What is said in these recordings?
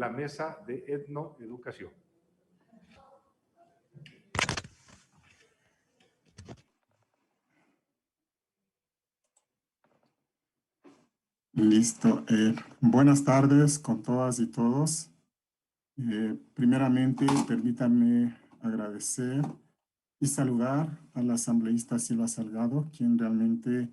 la mesa de etnoeducación. Listo. Buenas tardes con todas y todos. Primeramente, permítanme agradecer y saludar al asambleísta Silva Salgado, quien realmente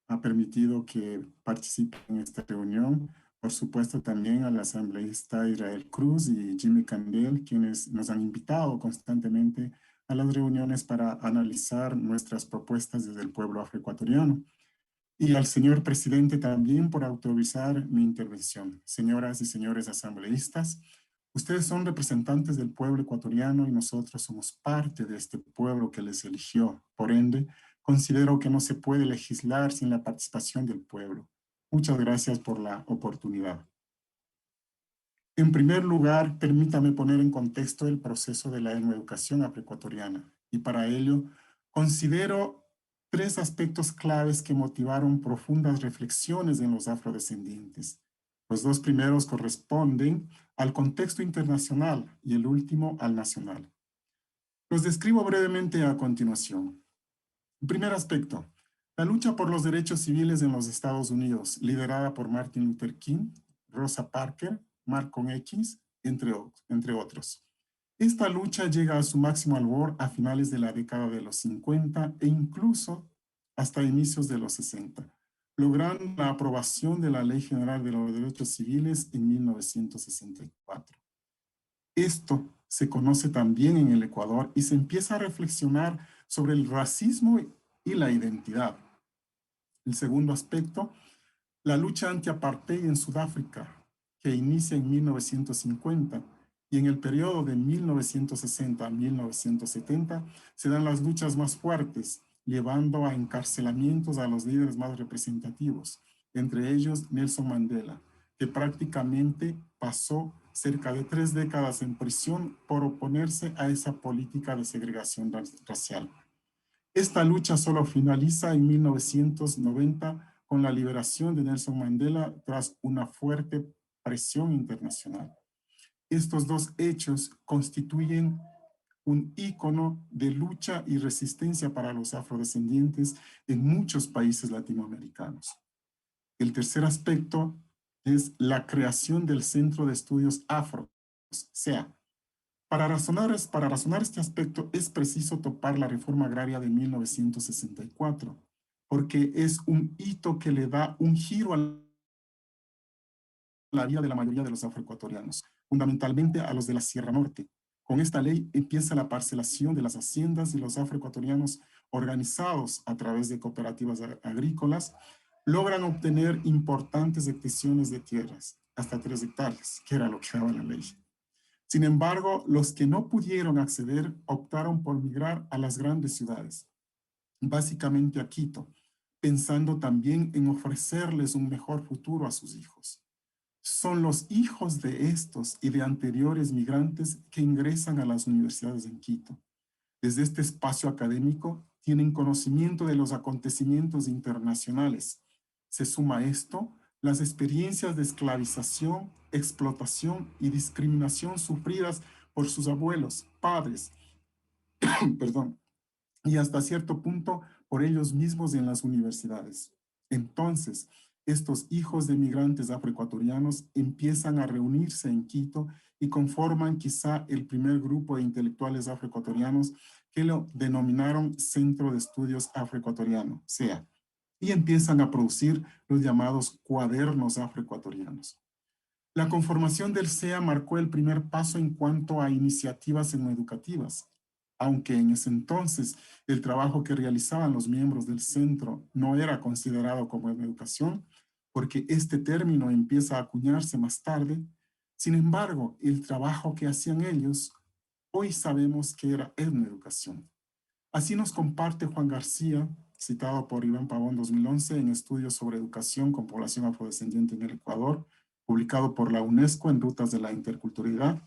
ha permitido que participe en esta reunión. Por supuesto, también al asambleísta Israel Cruz y Jimmy Candel, quienes nos han invitado constantemente a las reuniones para analizar nuestras propuestas desde el pueblo afroecuatoriano. Y al señor presidente también por autorizar mi intervención. Señoras y señores asambleístas, ustedes son representantes del pueblo ecuatoriano y nosotros somos parte de este pueblo que les eligió. Por ende, considero que no se puede legislar sin la participación del pueblo. Muchas gracias por la oportunidad. En primer lugar, permítame poner en contexto el proceso de la etnoeducación afroecuatoriana. Y para ello, considero tres aspectos claves que motivaron profundas reflexiones en los afrodescendientes. Los dos primeros corresponden al contexto internacional y el último al nacional. Los describo brevemente a continuación. Primer aspecto, la lucha por los derechos civiles en los Estados Unidos, liderada por Martin Luther King, Rosa Parks, Malcolm X, entre otros. Esta lucha llega a su máximo albor a finales de la década de los 50 e incluso hasta inicios de los 60, logrando la aprobación de la Ley General de los Derechos Civiles en 1964. Esto se conoce también en el Ecuador y se empieza a reflexionar sobre el racismo y la identidad. El segundo aspecto, la lucha anti-apartheid en Sudáfrica, que inicia en 1950, y en el periodo de 1960 a 1970 se dan las luchas más fuertes, llevando a encarcelamientos a los líderes más representativos, entre ellos Nelson Mandela, que prácticamente pasó cerca de 3 décadas en prisión por oponerse a esa política de segregación racial. Esta lucha solo finaliza en 1990 con la liberación de Nelson Mandela tras una fuerte presión internacional. Estos dos hechos constituyen un ícono de lucha y resistencia para los afrodescendientes en muchos países latinoamericanos. El tercer aspecto es la creación del Centro de Estudios Afro, CEA. Para razonar este aspecto es preciso topar la reforma agraria de 1964, porque es un hito que le da un giro a la vida de la mayoría de los afroecuatorianos, fundamentalmente a los de la Sierra Norte. Con esta ley empieza la parcelación de las haciendas y los afroecuatorianos organizados a través de cooperativas agrícolas logran obtener importantes extensiones de tierras, hasta 3 hectáreas, que era lo que daba la ley. Sin embargo, los que no pudieron acceder optaron por migrar a las grandes ciudades, básicamente a Quito, pensando también en ofrecerles un mejor futuro a sus hijos. Son los hijos de estos y de anteriores migrantes que ingresan a las universidades en Quito. Desde este espacio académico tienen conocimiento de los acontecimientos internacionales. Se suma a esto las experiencias de esclavización, explotación y discriminación sufridas por sus abuelos, padres, perdón, y hasta cierto punto por ellos mismos en las universidades. Entonces, estos hijos de migrantes afroecuatorianos empiezan a reunirse en Quito y conforman quizá el primer grupo de intelectuales afroecuatorianos que lo denominaron Centro de Estudios Afroecuatoriano, CEA, y empiezan a producir los llamados cuadernos afroecuatorianos. La conformación del CEA marcó el primer paso en cuanto a iniciativas educativas, aunque en ese entonces el trabajo que realizaban los miembros del centro no era considerado como educación, porque este término empieza a acuñarse más tarde. Sin embargo, el trabajo que hacían ellos, hoy sabemos que era etnoeducación. Así nos comparte Juan García, citado por Iván Pavón 2011 en Estudios sobre Educación con Población Afrodescendiente en el Ecuador, publicado por la UNESCO en Rutas de la Interculturalidad.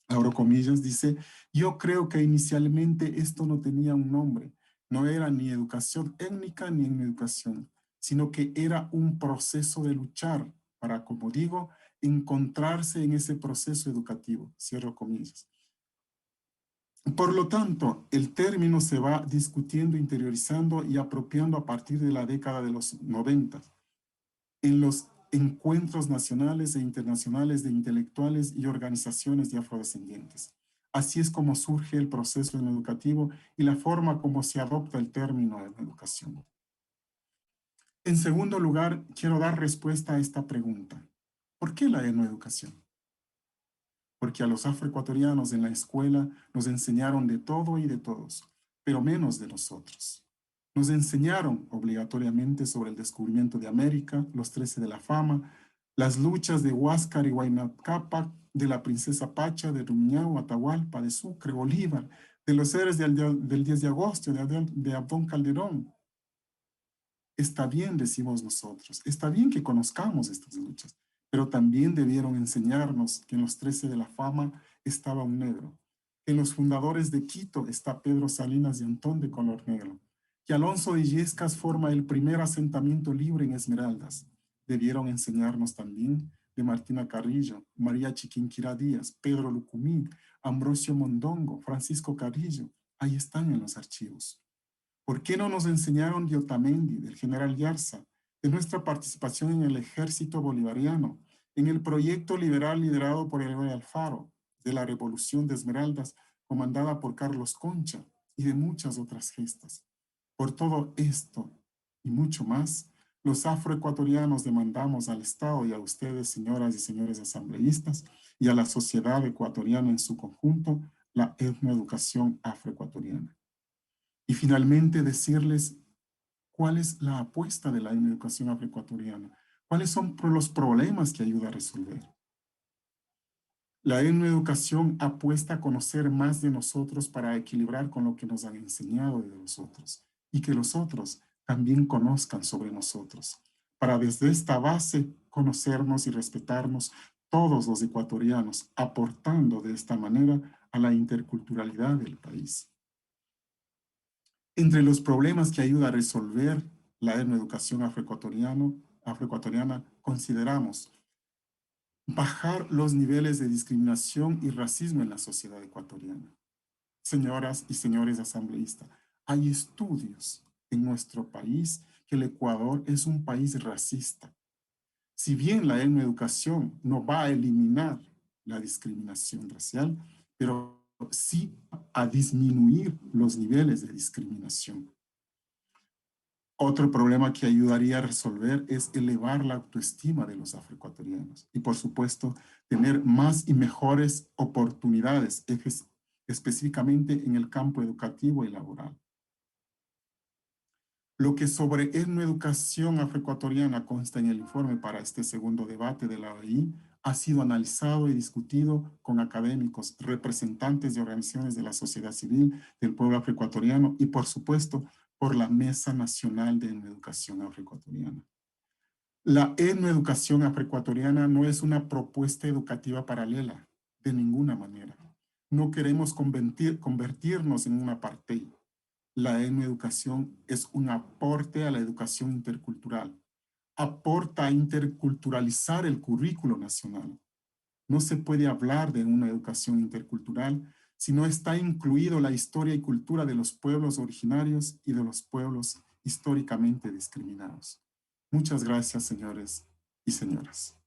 Abro comillas, dice: yo creo que inicialmente esto no tenía un nombre, no era ni educación étnica ni en educación, sino que era un proceso de luchar para, como digo, encontrarse en ese proceso educativo, cierro comillas. Por lo tanto, el término se va discutiendo, interiorizando y apropiando a partir de la década de los 90 en los encuentros nacionales e internacionales de intelectuales y organizaciones de afrodescendientes. Así es como surge el proceso educativo y la forma como se adopta el término en educación. En segundo lugar, quiero dar respuesta a esta pregunta. ¿Por qué la etnoeducación? Porque a los afroecuatorianos en la escuela nos enseñaron de todo y de todos, pero menos de nosotros. Nos enseñaron obligatoriamente sobre el descubrimiento de América, los 13 de la fama, las luchas de Huáscar y Huayna Cápac, de la princesa Pacha, de Rumiñahui, Atahualpa, de Sucre, Bolívar, de los héroes del 10 de agosto, de Abdón Calderón. Está bien, decimos nosotros, está bien que conozcamos estas luchas, pero también debieron enseñarnos que en los 13 de la fama estaba un negro, que en los fundadores de Quito está Pedro Salinas y Antón de color negro, que Alonso de Illescas forma el primer asentamiento libre en Esmeraldas. Debieron enseñarnos también de Martina Carrillo, María Chiquinquirá Díaz, Pedro Lucumí, Ambrosio Mondongo, Francisco Carrillo. Ahí están en los archivos. ¿Por qué no nos enseñaron de Otamendi, del general Yarza, de nuestra participación en el ejército bolivariano, en el proyecto liberal liderado por Eloy Alfaro, de la Revolución de Esmeraldas, comandada por Carlos Concha, y de muchas otras gestas? Por todo esto y mucho más, los afroecuatorianos demandamos al Estado y a ustedes, señoras y señores asambleístas, y a la sociedad ecuatoriana en su conjunto, la etnoeducación afroecuatoriana. Y finalmente decirles cuál es la apuesta de la educación afroecuatoriana, cuáles son los problemas que ayuda a resolver. La educación apuesta a conocer más de nosotros para equilibrar con lo que nos han enseñado de nosotros y que los otros también conozcan sobre nosotros, para desde esta base conocernos y respetarnos todos los ecuatorianos, aportando de esta manera a la interculturalidad del país. Entre los problemas que ayuda a resolver la educación afroecuatoriana, consideramos bajar los niveles de discriminación y racismo en la sociedad ecuatoriana. Señoras y señores asambleístas, hay estudios en nuestro país que el Ecuador es un país racista. Si bien la educación no va a eliminar la discriminación racial, pero sí a disminuir los niveles de discriminación. Otro problema que ayudaría a resolver es elevar la autoestima de los afroecuatorianos y, por supuesto, tener más y mejores oportunidades, específicamente en el campo educativo y laboral. Lo que sobre etnoeducación afroecuatoriana consta en el informe para este segundo debate de la OEI ha sido analizado y discutido con académicos, representantes de organizaciones de la sociedad civil, del pueblo afroecuatoriano y, por supuesto, por la Mesa Nacional de Educación Afroecuatoriana. La etnoeducación afroecuatoriana no es una propuesta educativa paralela, de ninguna manera. No queremos convertirnos en un apartheid. La etnoeducación es un aporte a la educación intercultural. Aporta a interculturalizar el currículo nacional. No se puede hablar de una educación intercultural si no está incluido la historia y cultura de los pueblos originarios y de los pueblos históricamente discriminados. Muchas gracias, señores y señoras.